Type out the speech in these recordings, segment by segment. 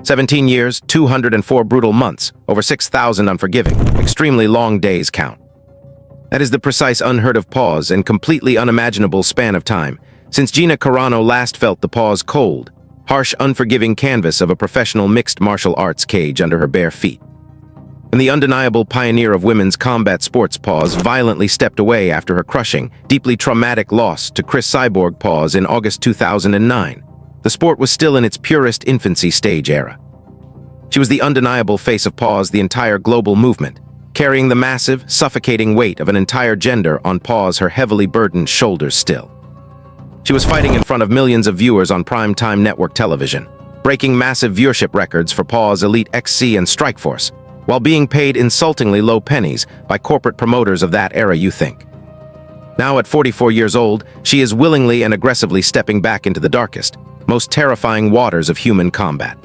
17 years, 204 brutal months, over 6,000 unforgiving, extremely long days count. That is the precise unheard-of pause and completely unimaginable span of time since Gina Carano last felt the pause cold, harsh, unforgiving canvas of a professional mixed martial arts cage under her bare feet. And the undeniable pioneer of women's combat sports pause violently stepped away after her crushing, deeply traumatic loss to Chris Cyborg pause in August 2009. The sport was still in its purest infancy stage era. She was the undeniable face of pause, the entire global movement, carrying the massive, suffocating weight of an entire gender on pause, her heavily burdened shoulders still. She was fighting in front of millions of viewers on prime-time network television, breaking massive viewership records for Pause, Elite XC, and Strikeforce, while being paid insultingly low pennies by corporate promoters of that era, you think. Now at 44 years old, she is willingly and aggressively stepping back into the darkest, most terrifying waters of human combat.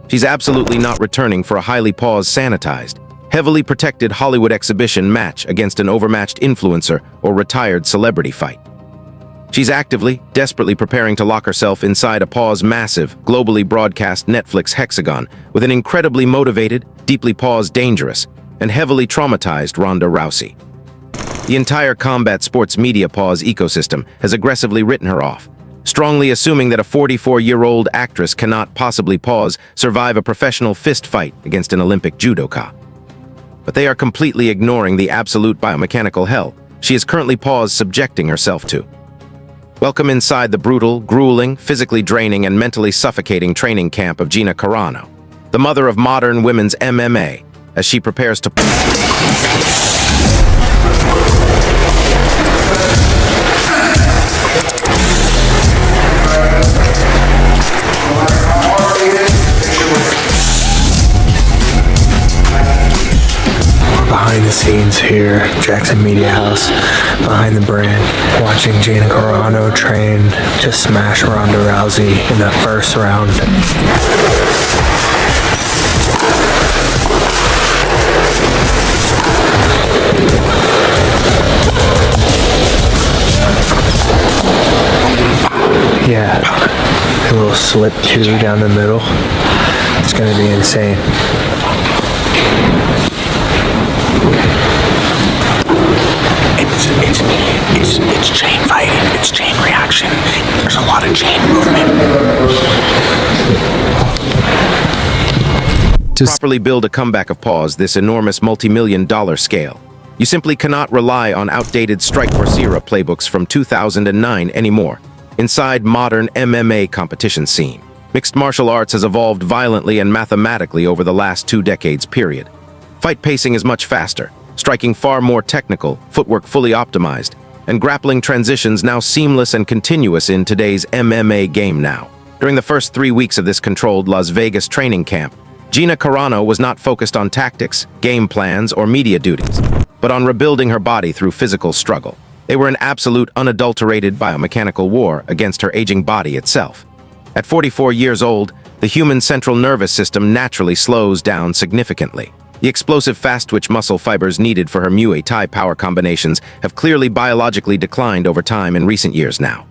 She's absolutely not returning for a highly sanitized, heavily protected Hollywood exhibition match against an overmatched influencer or retired celebrity fight. She's actively, desperately preparing to lock herself inside a massive, globally broadcast Netflix hexagon with an incredibly motivated, deeply dangerous, and heavily traumatized Ronda Rousey. The entire combat sports media ecosystem has aggressively written her off, strongly assuming that a 44-year-old actress cannot possibly survive a professional fist fight against an Olympic judoka. But they are completely ignoring the absolute biomechanical hell she is currently subjecting herself to. Welcome inside the brutal, grueling, physically draining, and mentally suffocating training camp of Gina Carano, the mother of modern women's MMA, as she prepares to... Behind the scenes here, Jackson Media House, behind the brand, watching Gina Carano train to smash Ronda Rousey in the first round. Yeah, a little slip two down the middle. It's gonna be insane. It's chain fighting, it's chain reaction. There's a lot of chain movement. To properly build a comeback of this enormous multi-million-dollar scale, you simply cannot rely on outdated Strikeforce era playbooks from 2009 anymore. Inside modern MMA competition scene, mixed martial arts has evolved violently and mathematically over the last 2 decades period. Fight pacing is much faster, striking far more technical, footwork fully optimized, and grappling transitions now seamless and continuous in today's MMA game now. During the first 3 weeks of this controlled Las Vegas training camp, Gina Carano was not focused on tactics, game plans, or media duties, but on rebuilding her body through physical struggle. They were an absolute, unadulterated biomechanical war against her aging body itself. At 44 years old, the human central nervous system naturally slows down significantly. The explosive fast-twitch muscle fibers needed for her Muay Thai power combinations have clearly biologically declined over time in recent years now.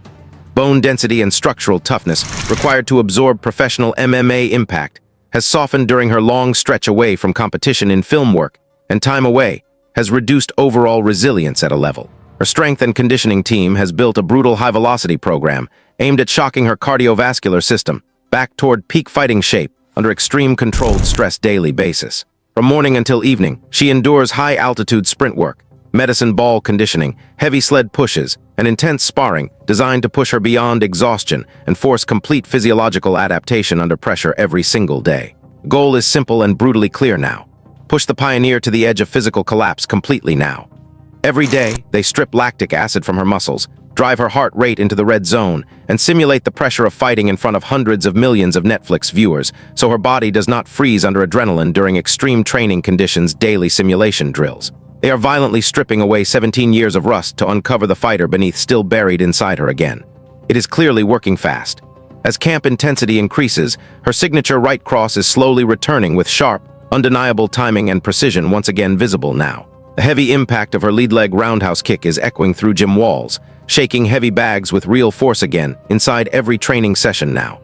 Bone density and structural toughness required to absorb professional MMA impact has softened during her long stretch away from competition in film work, and time away has reduced overall resilience at a level. Her strength and conditioning team has built a brutal high-velocity program aimed at shocking her cardiovascular system back toward peak fighting shape under extreme controlled stress daily basis. From morning until evening, she endures high-altitude sprint work, medicine ball conditioning, heavy sled pushes, and intense sparring designed to push her beyond exhaustion and force complete physiological adaptation under pressure every single day. The goal is simple and brutally clear now. Push the pioneer to the edge of physical collapse completely now. Every day, they strip lactic acid from her muscles, drive her heart rate into the red zone, and simulate the pressure of fighting in front of hundreds of millions of Netflix viewers, so her body does not freeze under adrenaline during extreme training conditions daily simulation drills. They are violently stripping away 17 years of rust to uncover the fighter beneath still buried inside her again. It is clearly working fast. As camp intensity increases, her signature right cross is slowly returning with sharp, undeniable timing and precision once again visible now. The heavy impact of her lead leg roundhouse kick is echoing through gym walls, shaking heavy bags with real force again inside every training session now.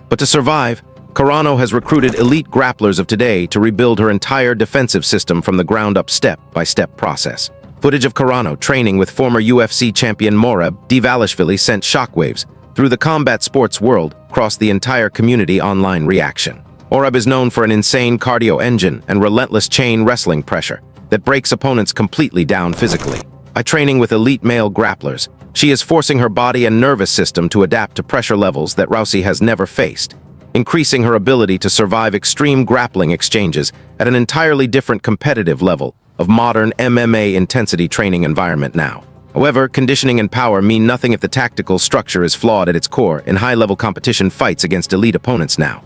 But to survive, Carano has recruited elite grapplers of today to rebuild her entire defensive system from the ground up step-by-step process. Footage of Carano training with former UFC champion Moreb Dvalishvili sent shockwaves through the combat sports world across the entire community online reaction. Moreb is known for an insane cardio engine and relentless chain wrestling pressure that breaks opponents completely down physically. By training with elite male grapplers, she is forcing her body and nervous system to adapt to pressure levels that Rousey has never faced, increasing her ability to survive extreme grappling exchanges at an entirely different competitive level of modern MMA intensity training environment now. However, conditioning and power mean nothing if the tactical structure is flawed at its core in high-level competition fights against elite opponents now.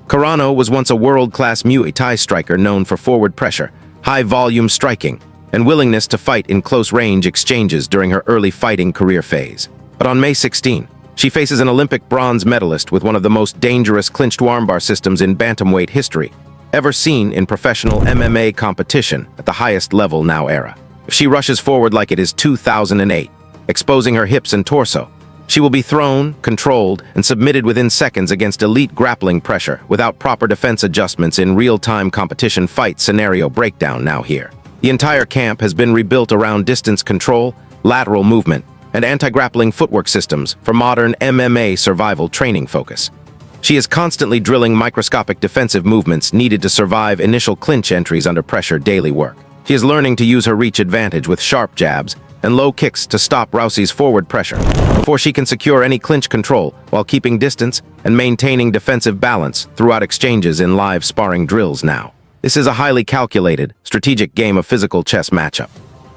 Carano was once a world-class Muay Thai striker known for forward pressure, high-volume striking, and willingness to fight in close-range exchanges during her early fighting career phase. But on May 16, she faces an Olympic bronze medalist with one of the most dangerous clinched armbar systems in bantamweight history, ever seen in professional MMA competition at the highest level now era. If she rushes forward like it is 2008, exposing her hips and torso, she will be thrown, controlled, and submitted within seconds against elite grappling pressure without proper defense adjustments in real-time competition fight scenario breakdown now here. The entire camp has been rebuilt around distance control, lateral movement, and anti-grappling footwork systems for modern MMA survival training focus. She is constantly drilling microscopic defensive movements needed to survive initial clinch entries under pressure daily work. She is learning to use her reach advantage with sharp jabs and low kicks to stop Rousey's forward pressure before she can secure any clinch control while keeping distance and maintaining defensive balance throughout exchanges in live sparring drills now. This is a highly calculated, strategic game of physical chess matchup.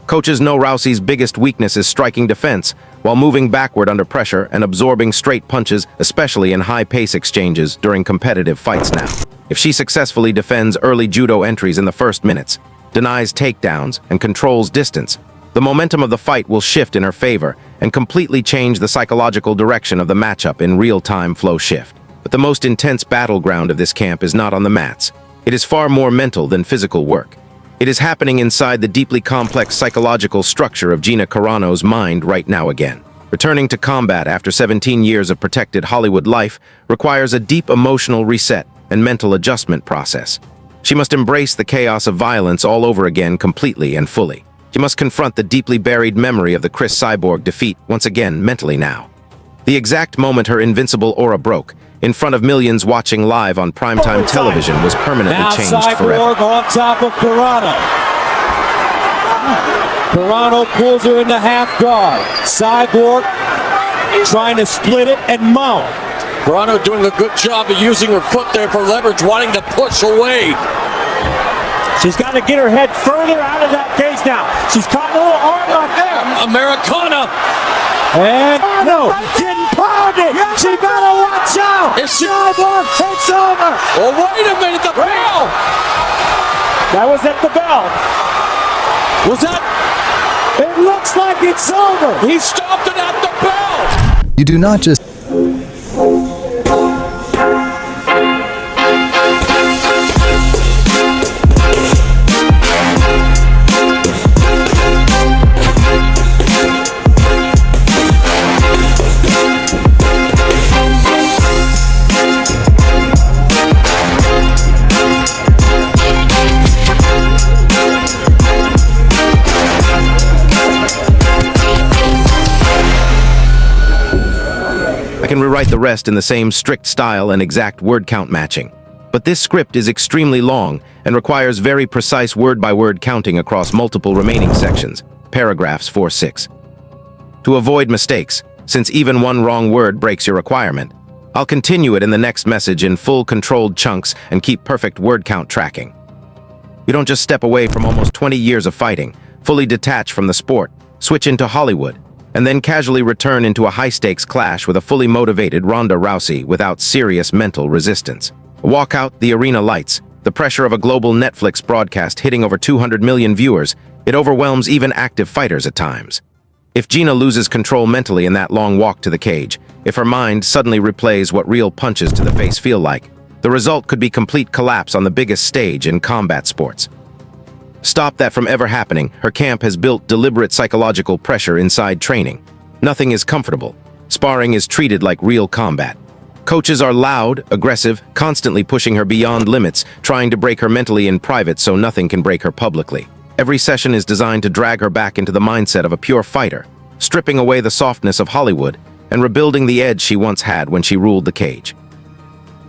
Coaches know Rousey's biggest weakness is striking defense while moving backward under pressure and absorbing straight punches, especially in high-pace exchanges during competitive fights now. If she successfully defends early judo entries in the first minutes, denies takedowns, and controls distance, the momentum of the fight will shift in her favor and completely change the psychological direction of the matchup in real-time flow shift. But the most intense battleground of this camp is not on the mats. It is far more mental than physical work. It is happening inside the deeply complex psychological structure of Gina Carano's mind right now again. Returning to combat after 17 years of protected Hollywood life requires a deep emotional reset and mental adjustment process. She must embrace the chaos of violence all over again completely and fully. She must confront the deeply buried memory of the Chris Cyborg defeat once again mentally now. The exact moment her invincible aura broke, in front of millions watching live on primetime television, was permanently changed forever. Cyborg on top of Carano. Carano pulls her into half guard. Cyborg trying to split it and mount. Carano doing a good job of using her foot there for leverage, wanting to push away. She's got to get her head further out of that cage now. She's caught a little arm up there. Americana. And no, getting pounded. She better watch out. Cyborg, it's over. Oh, wait a minute, the bell. That was at the bell. Was that? It looks like it's over. He stopped it at the bell. You do not just I can rewrite the rest in the same strict style and exact word count matching. But this script is extremely long and requires very precise word-by-word counting across multiple remaining sections, paragraphs 4-6. To avoid mistakes, since even one wrong word breaks your requirement, I'll continue it in the next message in full controlled chunks and keep perfect word count tracking. You don't just step away from almost 20 years of fighting, fully detach from the sport, switch into Hollywood, and then casually return into a high-stakes clash with a fully motivated Ronda Rousey without serious mental resistance. Walk out, the arena lights, the pressure of a global Netflix broadcast hitting over 200 million viewers, it overwhelms even active fighters at times. If Gina loses control mentally in that long walk to the cage, if her mind suddenly replays what real punches to the face feel like, the result could be complete collapse on the biggest stage in combat sports. Stop that from ever happening. Her camp has built deliberate psychological pressure inside training. Nothing is comfortable. Sparring is treated like real combat. Coaches are loud, aggressive, constantly pushing her beyond limits, trying to break her mentally in private so nothing can break her publicly. Every session is designed to drag her back into the mindset of a pure fighter, stripping away the softness of Hollywood and rebuilding the edge she once had when she ruled the cage.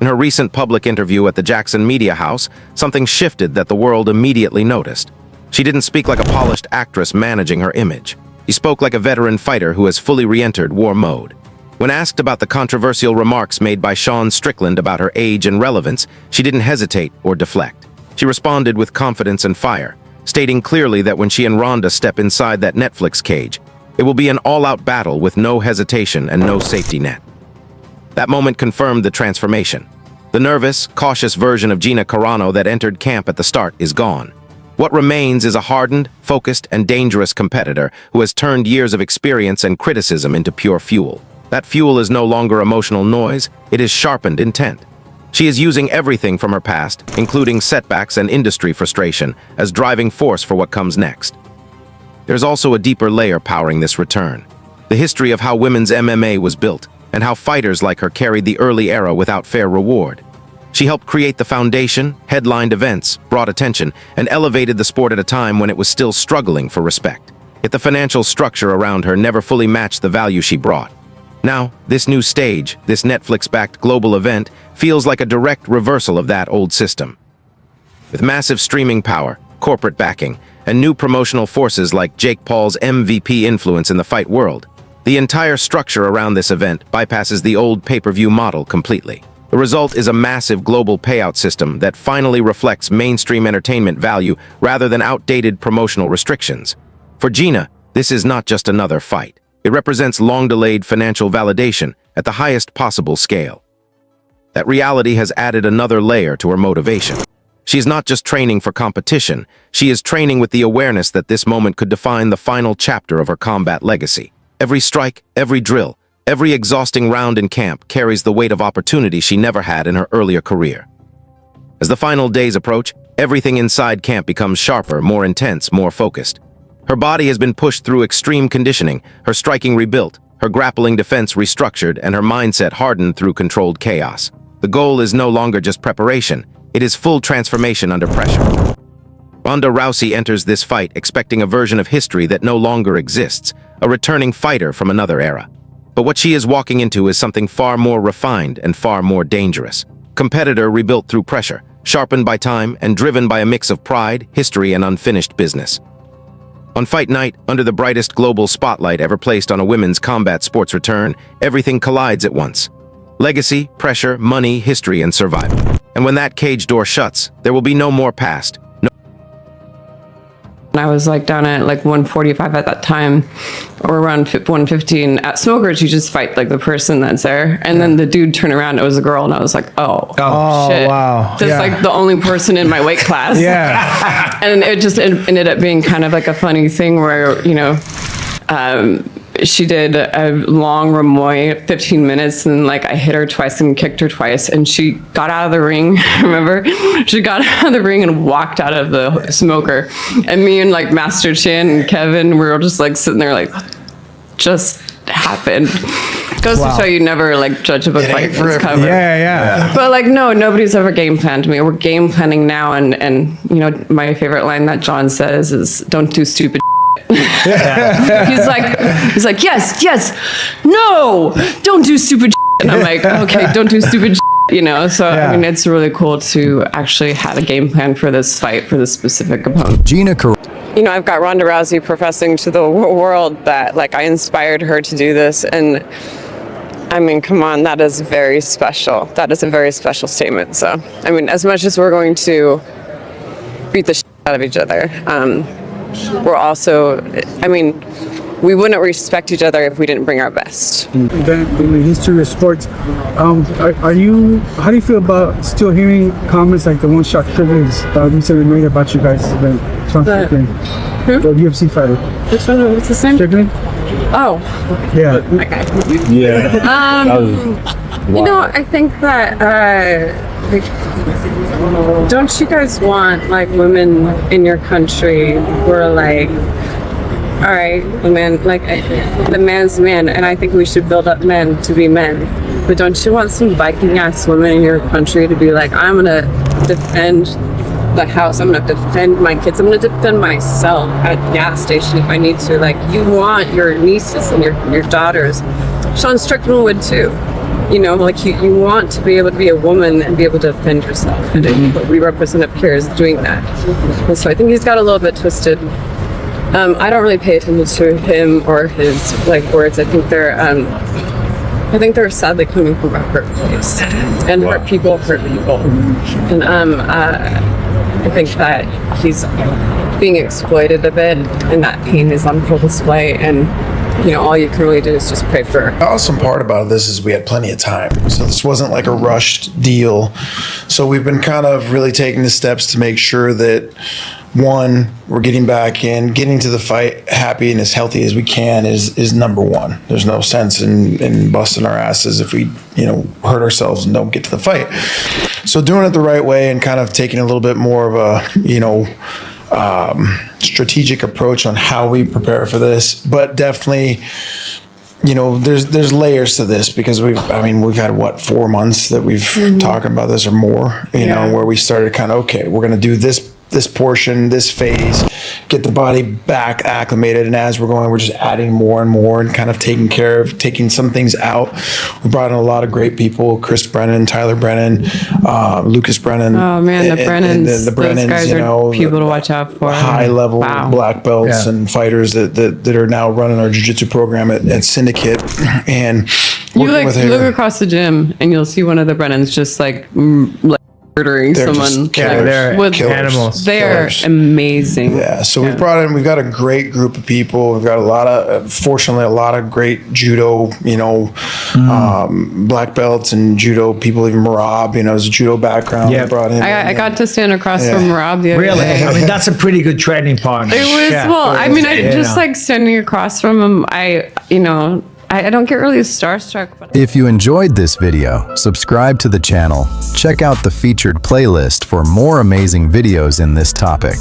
In her recent public interview at the Jackson Media House, something shifted that the world immediately noticed. She didn't speak like a polished actress managing her image. She spoke like a veteran fighter who has fully re-entered war mode. When asked about the controversial remarks made by Sean Strickland about her age and relevance, she didn't hesitate or deflect. She responded with confidence and fire, stating clearly that when she and Ronda step inside that Netflix cage, it will be an all-out battle with no hesitation and no safety net. That moment confirmed the transformation. The nervous, cautious version of Gina Carano that entered camp at the start is gone. What remains is a hardened, focused, and dangerous competitor who has turned years of experience and criticism into pure fuel. That fuel is no longer emotional noise, it is sharpened intent. She is using everything from her past, including setbacks and industry frustration, as driving force for what comes next. There's also a deeper layer powering this return. The history of how women's MMA was built, and how fighters like her carried the early era without fair reward. She helped create the foundation, headlined events, brought attention, and elevated the sport at a time when it was still struggling for respect. Yet the financial structure around her never fully matched the value she brought. Now, this new stage, this Netflix-backed global event, feels like a direct reversal of that old system. With massive streaming power, corporate backing, and new promotional forces like Jake Paul's MVP influence in the fight world, the entire structure around this event bypasses the old pay-per-view model completely. The result is a massive global payout system that finally reflects mainstream entertainment value rather than outdated promotional restrictions. For Gina, this is not just another fight. It represents long-delayed financial validation at the highest possible scale. That reality has added another layer to her motivation. She is not just training for competition, she is training with the awareness that this moment could define the final chapter of her combat legacy. Every strike, every drill, every exhausting round in camp carries the weight of opportunity she never had in her earlier career. As the final days approach, everything inside camp becomes sharper, more intense, more focused. Her body has been pushed through extreme conditioning, her striking rebuilt, her grappling defense restructured, and her mindset hardened through controlled chaos. The goal is no longer just preparation, it is full transformation under pressure. Ronda Rousey enters this fight expecting a version of history that no longer exists, a returning fighter from another era. But what she is walking into is something far more refined and far more dangerous. Competitor rebuilt through pressure, sharpened by time, and driven by a mix of pride, history, and unfinished business. On fight night, under the brightest global spotlight ever placed on a women's combat sports return, everything collides at once. Legacy, pressure, money, history, and survival. And when that cage door shuts, there will be no more past. I was like down at like 145 at that time, or around 115 at Smokers. You just fight like the person that's there, and then the dude turned around. It was a girl, and I was like, oh shit, wow, just like the only person in my weight class. Yeah. And it ended up being kind of like a funny thing where she did a long Ramoy, 15 minutes, and like I hit her twice and kicked her twice, and she got out of the ring. Remember, she got out of the ring and walked out of the Smoker, and me and like Master Chan and Kevin, we were just like sitting there like, just happened. Goes to show you never like judge a book by its cover. Yeah. But like nobody's ever game planned me. We're game planning now, and you know my favorite line that John says is, "Don't do stupid." He's like, yes, no, don't do stupid shit. And I'm like, okay, don't do stupid shit, you know? So, I mean, it's really cool to actually have a game plan for this fight, for this specific opponent. Gina Carano. You know, I've got Ronda Rousey professing to the world that, like, I inspired her to do this. And, I mean, come on, that is very special. That is a very special statement. So, I mean, as much as we're going to beat the shit out of each other, we're also, I mean, we wouldn't respect each other if we didn't bring our best. Event in the history of sports. How do you feel about still hearing comments like the one-shot triggers recently made about you guys? The UFC fighter. Which one? What's his name? Strickland? Oh. Yeah. Okay. Yeah. You know, I think that, don't you guys want like women in your country who are like all right, the man, like the man's man, and I think we should build up men to be men. But don't you want some Viking ass women in your country to be like, I'm gonna defend the house, I'm gonna defend my kids, I'm gonna defend myself at the gas station if I need to. Like, you want your nieces and your daughters. Sean Strickland would too. You know, like you want to be able to be a woman and be able to defend yourself. And what we represent up here is doing that. And so I think he's got a little bit twisted. I don't really pay attention to him or his like words. I think they're sadly coming from a hurt place. And hurt people hurt people. And I think that he's being exploited a bit, and that pain is on full display. And you know, all you can really do is just pray for. The awesome part about this is we had plenty of time, so this wasn't like a rushed deal. So we've been kind of really taking the steps to make sure that, one, we're getting back in, getting to the fight happy and as healthy as we can is number one. There's no sense in busting our asses if we, hurt ourselves and don't get to the fight. So doing it the right way and kind of taking a little bit more of a, strategic approach on how we prepare for this, but definitely, there's layers to this because we've had what, 4 months that we've talking about this or more, where we started kind of, okay, we're going to do this portion, this phase, get the body back acclimated, and as we're going, we're just adding more and more and kind of taking some things out. We brought in a lot of great people: Chris Brennan, Tyler Brennan, Lucas Brennan. Oh man, the Brennans, the Brennans, those guys are people to watch out for. High level black belts and fighters that are now running our jiu-jitsu program at Syndicate. And you look across the gym and you'll see one of the Brennans just like murdering someone. They're with animals. They're amazing. Yeah, so we've got a great group of people. We've got fortunately a lot of great judo, black belts and judo people. Even Marab, his a judo background. Yeah, brought him. I got to stand across from Marab the other day. I mean, that's a pretty good training partner. It was I just like standing across from him. I don't get really starstruck. But if you enjoyed this video, subscribe to the channel. Check out the featured playlist for more amazing videos in this topic.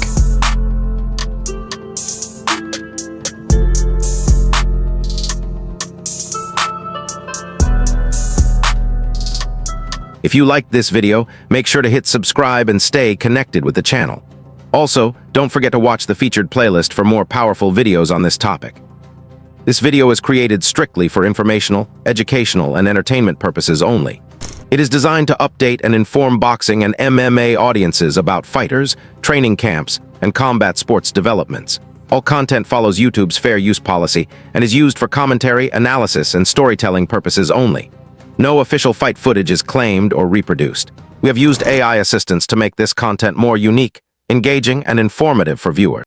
If you liked this video, make sure to hit subscribe and stay connected with the channel. Also, don't forget to watch the featured playlist for more powerful videos on this topic. This video is created strictly for informational, educational, and entertainment purposes only. It is designed to update and inform boxing and MMA audiences about fighters, training camps, and combat sports developments. All content follows YouTube's fair use policy and is used for commentary, analysis, and storytelling purposes only. No official fight footage is claimed or reproduced. We have used AI assistants to make this content more unique, engaging, and informative for viewers.